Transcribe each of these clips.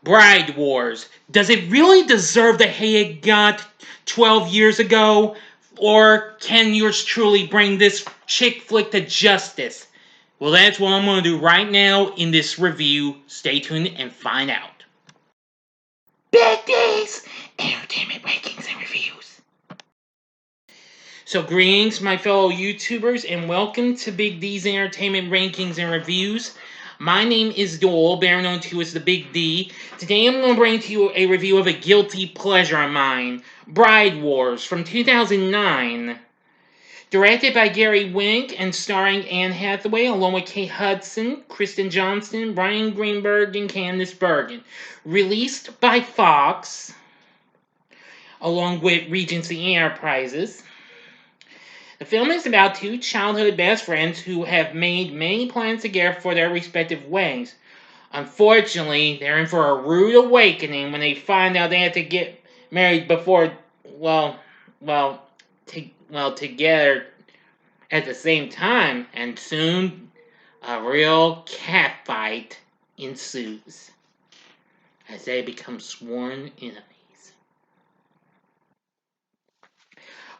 Bride Wars. Does it really deserve the hate it got 12 years ago? Or can yours truly bring this chick flick to justice? Well, that's what I'm going to do right now in this review. Stay tuned and find out. Big D's Entertainment Rankings and Reviews. So, greetings, my fellow YouTubers, and welcome to Big D's Entertainment Rankings and Reviews. My name is Dole, better known to you as the Big D. Today I'm going to bring to you a review of a guilty pleasure of mine, Bride Wars from 2009. Directed by Gary Winnick and starring Anne Hathaway along with Kate Hudson, Kristen Johnston, Brian Greenberg, and Candice Bergen. Released by Fox along with Regency Enterprises. The film is about two childhood best friends who have made many plans together for their respective weddings. Unfortunately, they're in for a rude awakening when they find out they have to get married before, together at the same time, and soon a real catfight ensues as they become sworn enemies.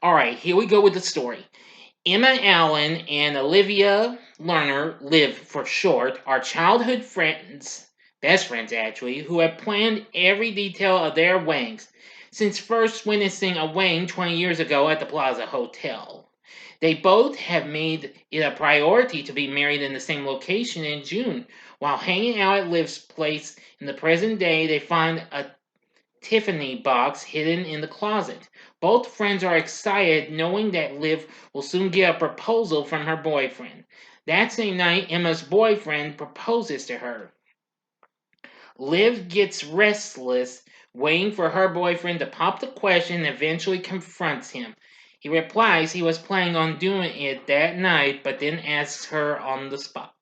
Alright, here we go with the story. Emma Allen and Olivia Lerner, Liv for short, are childhood friends, best friends actually, who have planned every detail of their weddings since first witnessing a wedding 20 years ago at the Plaza Hotel. They both have made it a priority to be married in the same location in June. While hanging out at Liv's place in the present day, they find a Tiffany box hidden in the closet. Both friends are excited knowing that Liv will soon get a proposal from her boyfriend. That same night, Emma's boyfriend proposes to her. Liv gets restless, waiting for her boyfriend to pop the question and eventually confronts him. He replies he was planning on doing it that night, but then asks her on the spot.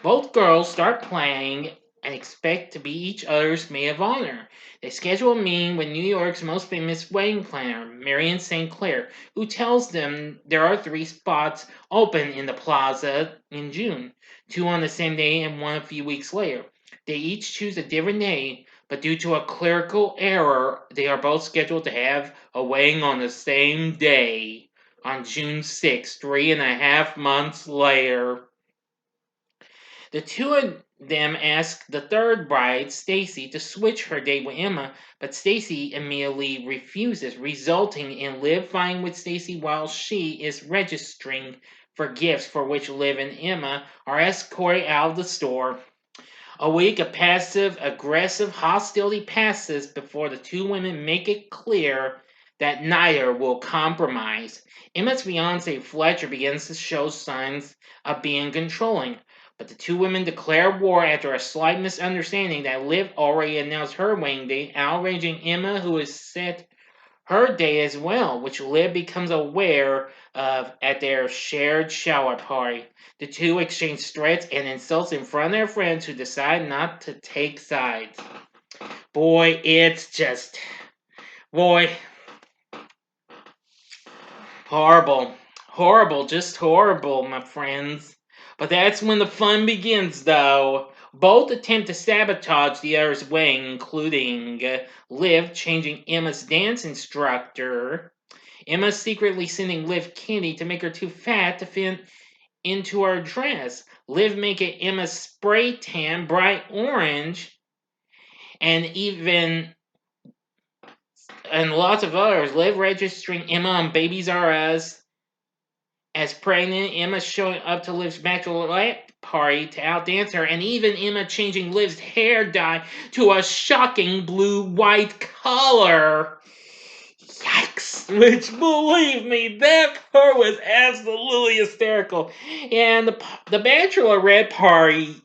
Both girls start planning and expect to be each other's maid of honor. They schedule a meeting with New York's most famous wedding planner, Marion St. Clair, who tells them there are 3 spots open in the plaza in June, 2 on the same day and 1 a few weeks later. They each choose a different day, but due to a clerical error, they are both scheduled to have a wedding on the same day, on June 6, 3.5 months later. The two of them ask the third bride, Stacy, to switch her date with Emma, but Stacy immediately refuses, resulting in Liv fighting with Stacy while she is registering for gifts for which Liv and Emma are escorted out of the store. A week of passive-aggressive hostility passes before the two women make it clear that neither will compromise. Emma's fiance Fletcher begins to show signs of being controlling, but the two women declare war after a slight misunderstanding that Liv already announced her wedding date, outraging Emma, who has set her date as well, which Liv becomes aware of at their shared shower party. The two exchange threats and insults in front of their friends, who decide not to take sides. Boy, it's just... Boy. Horrible. Horrible, just horrible, my friends. But that's when the fun begins, though. Both attempt to sabotage the other's wedding, including Liv changing Emma's dance instructor, Emma secretly sending Liv candy to make her too fat to fit into her dress, Liv making Emma spray tan bright orange, and lots of others. Liv registering Emma on Babies R Us as pregnant, Emma showing up to Liv's bachelorette party to outdance her, and even Emma changing Liv's hair dye to a shocking blue-white color. Yikes! Which, believe me, that part was absolutely hysterical. And the bachelorette party,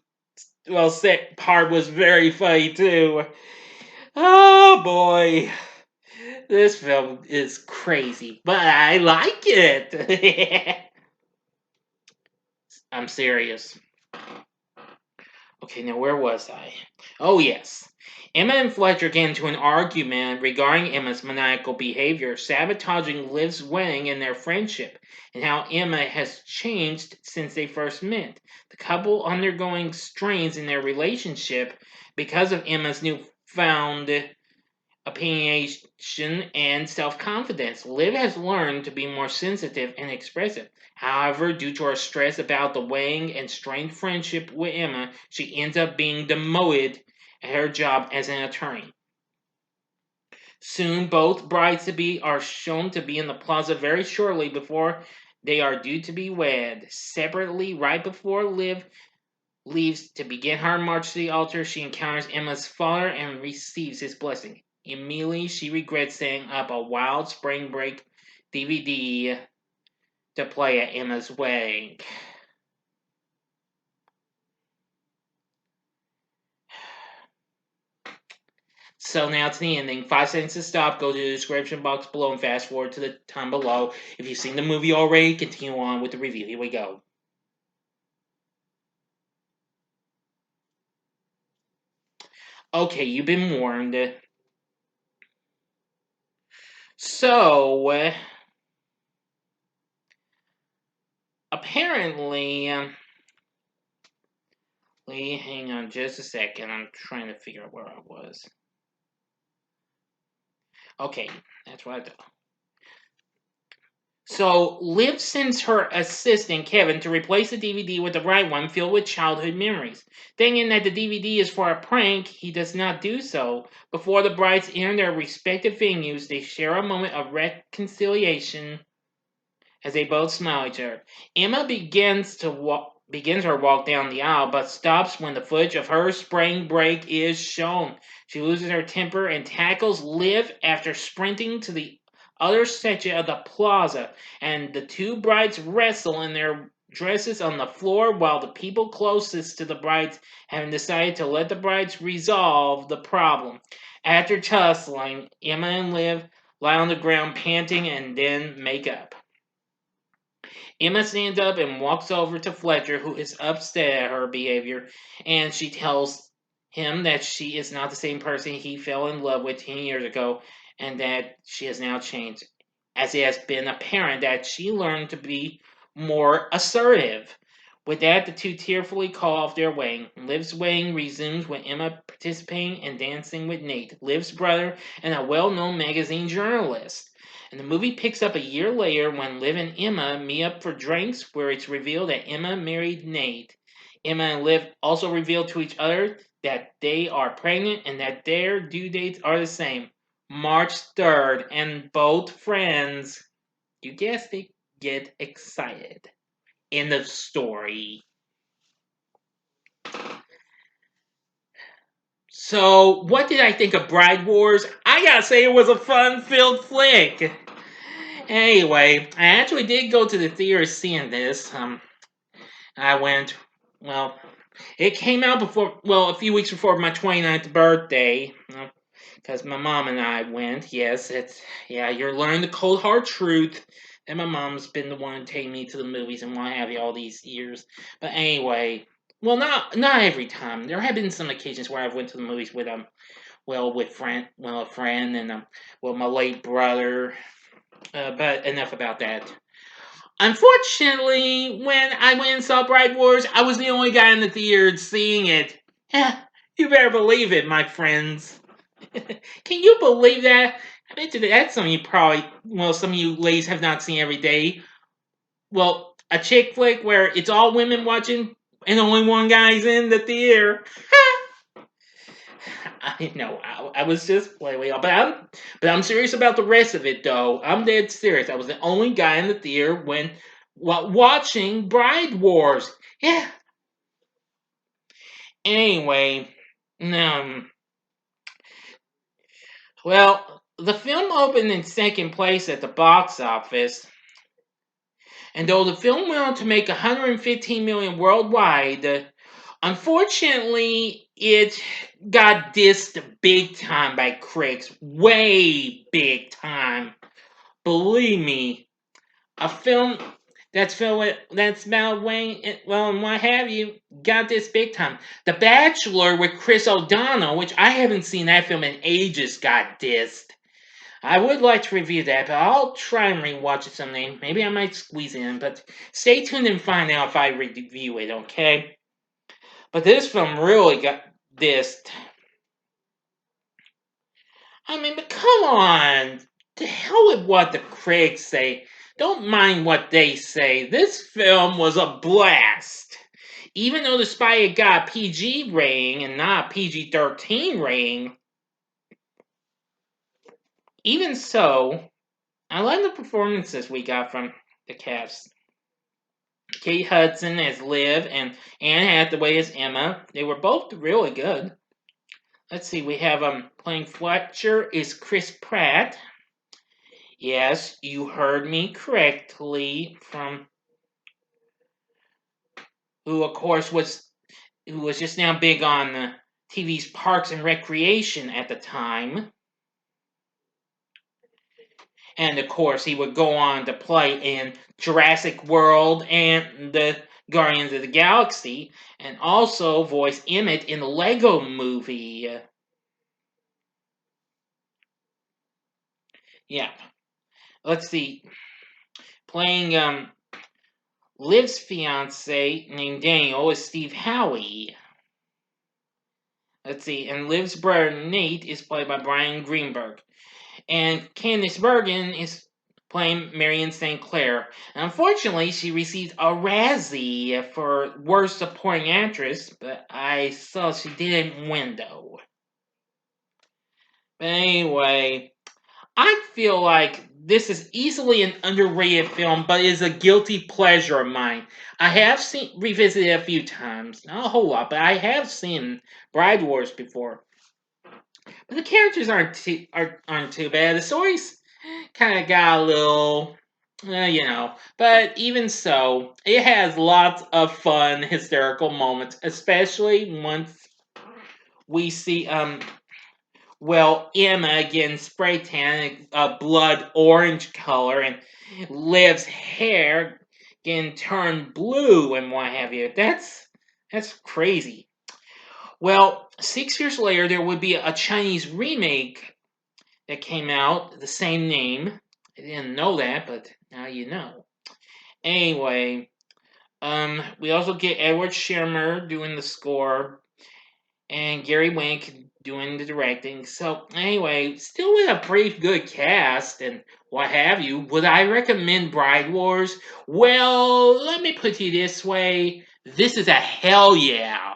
set part was very funny too. Oh boy. This film is crazy, but I like it. I'm serious. Okay, now where was I? Oh, yes. Emma and Fletcher get into an argument regarding Emma's maniacal behavior, sabotaging Liv's wedding and their friendship, and how Emma has changed since they first met. The couple undergoing strains in their relationship because of Emma's newfound opinionation and self-confidence. Liv has learned to be more sensitive and expressive. However, due to her stress about the wedding and strained friendship with Emma, she ends up being demoted at her job as an attorney. Soon, both brides-to-be are shown to be in the plaza very shortly before they are due to be wed. Separately, right before Liv leaves to begin her march to the altar, she encounters Emma's father and receives his blessing. Immediately, she regrets setting up a wild spring break DVD to play at Emma's wedding. So now to the ending. 5 seconds to stop. Go to the description box below and fast forward to the time below. If you've seen the movie already, continue on with the review. Here we go. Okay, you've been warned. So, apparently, hang on just a second. I'm trying to figure out where I was. Okay, that's what I thought. So, Liv sends her assistant, Kevin, to replace the DVD with the right one filled with childhood memories. Thinking that the DVD is for a prank, he does not do so. Before the brides enter their respective venues, they share a moment of reconciliation as they both smile at each other. Emma begins her walk down the aisle, but stops when the footage of her spring break is shown. She loses her temper and tackles Liv after sprinting to the other section of the plaza, and the two brides wrestle in their dresses on the floor while the people closest to the brides have decided to let the brides resolve the problem. After tussling, Emma and Liv lie on the ground panting and then make up. Emma stands up and walks over to Fletcher, who is upset at her behavior, and she tells him that she is not the same person he fell in love with 10 years ago, and that she has now changed, as it has been apparent that she learned to be more assertive. With that, the two tearfully call off their wedding. Liv's wedding resumes with Emma participating and dancing with Nate, Liv's brother and a well known magazine journalist. And the movie picks up a year later when Liv and Emma meet up for drinks, where it's revealed that Emma married Nate. Emma and Liv also reveal to each other that they are pregnant and that their due dates are the same, March 3rd, and both friends, you guessed it, get excited. End of story. So, what did I think of Bride Wars? I gotta say, it was a fun-filled flick. Anyway, I actually did go to the theater seeing this. I went, well, it came out before, well, a few weeks before my 29th birthday. Because my mom and I went. Yes, yeah, you're learning the cold hard truth. And my mom's been the one to take me to the movies and what have you all these years. But anyway, well, not every time. There have been some occasions where I've went to the movies with a friend and well, my late brother. But enough about that. Unfortunately, when I went and saw Bride Wars, I was the only guy in the theater seeing it. You better believe it, my friends. Can you believe that? I bet you that's something you probably, well, some of you ladies have not seen every day. Well, a chick flick where it's all women watching and only one guy's in the theater. I know, I was just playing, but I'm serious about the rest of it though. I'm dead serious. I was the only guy in the theater when watching Bride Wars. Yeah. Anyway, um, well, the film opened in second place at the box office, and though the film went on to make 115 million worldwide, unfortunately, it got dissed big time by critics. Way big time. Believe me, a film that's about Wayne, well, and what have you, got this big time. The Bachelor with Chris O'Donnell, which I haven't seen that film in ages, got dissed. I would like to review that, but I'll try and rewatch it someday. Maybe I might squeeze it in, but stay tuned and find out if I review it, okay? But this film really got dissed. I mean, but come on. To hell with what the critics say. Don't mind what they say. This film was a blast. Even though despite it got a PG rating and not a PG-13 rating, even so, I like the performances we got from the cast. Kate Hudson as Liv and Anne Hathaway as Emma. They were both really good. Let's see, we have playing Fletcher is Chris Pratt. Yes, you heard me correctly. From who, of course, was just now big on TV's Parks and Recreation at the time, and of course, he would go on to play in Jurassic World and the Guardians of the Galaxy, and also voice Emmett in the Lego Movie. Yeah, let's see, playing Liv's fiance named Daniel is Steve Howie. Let's see, and Liv's brother Nate is played by Brian Greenberg. And Candice Bergen is playing Marion St. Clair. And unfortunately, she received a Razzie for Worst Supporting Actress, but I saw she didn't win though. But anyway, I feel like this is easily an underrated film, but is a guilty pleasure of mine. I have revisited it a few times, not a whole lot, but I have seen Bride Wars before. But the characters aren't too bad. The story's kind of got a little, But even so, it has lots of fun, hysterical moments, especially once we see Emma getting spray tan a blood orange color and Liv's hair getting turned blue and what have you. That's crazy. Well, 6 years later, there would be a Chinese remake that came out, the same name. I didn't know that, but now you know. Anyway, we also get Edward Shermer doing the score and Gary Wink doing the directing. So anyway, still with a pretty good cast and what have you. Would I recommend Bride Wars? Well, let me put it this way. This is a hell yeah.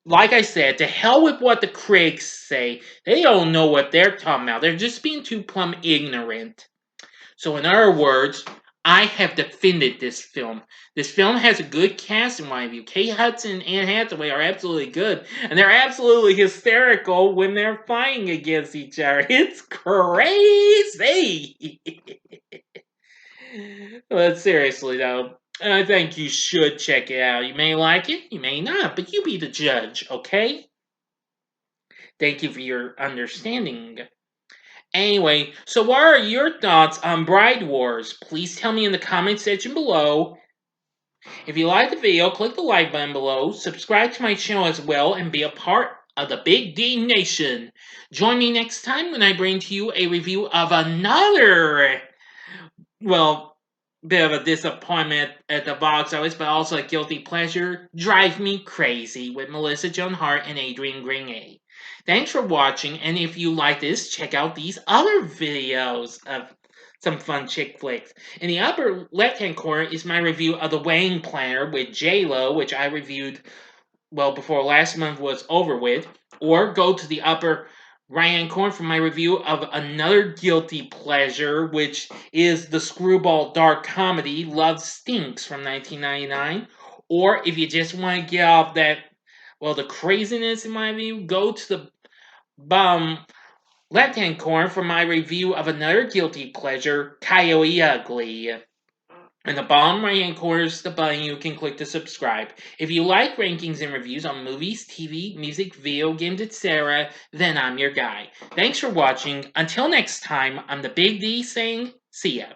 Like I said, to hell with what the critics say. They don't know what they're talking about. They're just being too plumb ignorant. So, in other words, I have defended this film. This film has a good cast in my view. Kate Hudson and Anne Hathaway are absolutely good, and they're absolutely hysterical when they're fighting against each other. It's crazy. But seriously, though, I think you should check it out. You may like it, you may not, but you be the judge, okay? Thank you for your understanding. Anyway, so what are your thoughts on Bride Wars? Please tell me in the comment section below. If you like the video, click the like button below, subscribe to my channel as well, and be a part of the Big D Nation. Join me next time when I bring to you a review of another, bit of a disappointment at the box office, but also a guilty pleasure, Drive Me Crazy with Melissa Joan Hart and Adrian Grenier. Thanks for watching, and if you like this, check out these other videos of some fun chick flicks. In the upper left-hand corner is my review of The Wedding Planner with J-Lo, which I reviewed, before last month was over with, or go to the upper right-hand corner for my review of another guilty pleasure, which is the screwball dark comedy Love Stinks from 1999. Or if you just want to get off that, the craziness in my view, go to the bottom left-hand corner for my review of another guilty pleasure, Coyote Ugly. In the bottom right-hand corner is the button you can click to subscribe. If you like rankings and reviews on movies, TV, music, video games, etc., then I'm your guy. Thanks for watching. Until next time, I'm the Big D saying, see ya.